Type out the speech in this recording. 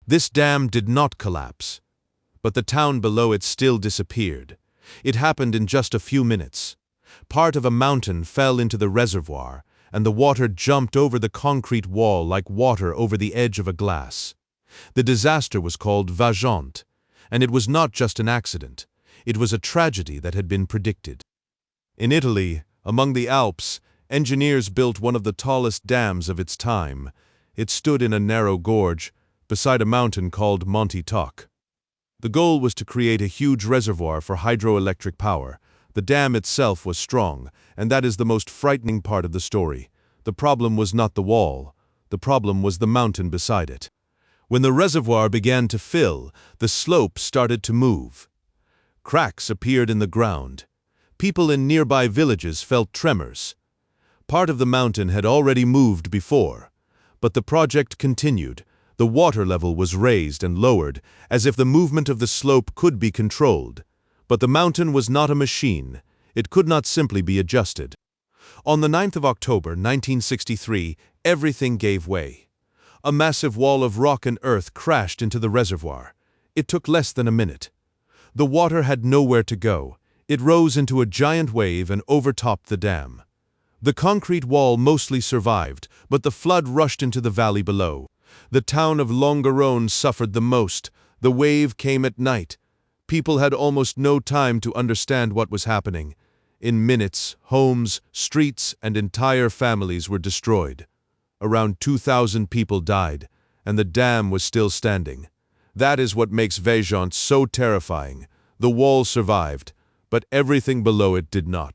This dam did not collapse, but the town below it still disappeared. It happened in just a few minutes. Part of a mountain fell into the reservoir, and the water jumped over the concrete wall like water over the edge of a glass. The disaster was called Vajont, and it was not just an accident. It was a tragedy that had been predicted. In Italy, among the Alps, engineers built one of the tallest dams of its time. It stood in a narrow gorge, beside a mountain called Monte Toc. The goal was to create a huge reservoir for hydroelectric power. The dam itself was strong, and that is the most frightening part of the story. The problem was not the wall. The problem was the mountain beside it. When the reservoir began to fill, the slope started to move. Cracks appeared in the ground. People in nearby villages felt tremors. Part of the mountain had already moved before, but the project continued. The water level was raised and lowered, as if the movement of the slope could be controlled. But the mountain was not a machine. It could not simply be adjusted. On the 9th of October, 1963, everything gave way. A massive wall of rock and earth crashed into the reservoir. It took less than a minute. The water had nowhere to go. It rose into a giant wave and overtopped the dam. The concrete wall mostly survived, but the flood rushed into the valley below. The town of Longarone suffered the most. The wave came at night. People had almost no time to understand what was happening. In minutes, homes, streets, and entire families were destroyed. Around 2,000 people died, and the dam was still standing. That is what makes Vajont so terrifying. The wall survived, but everything below it did not.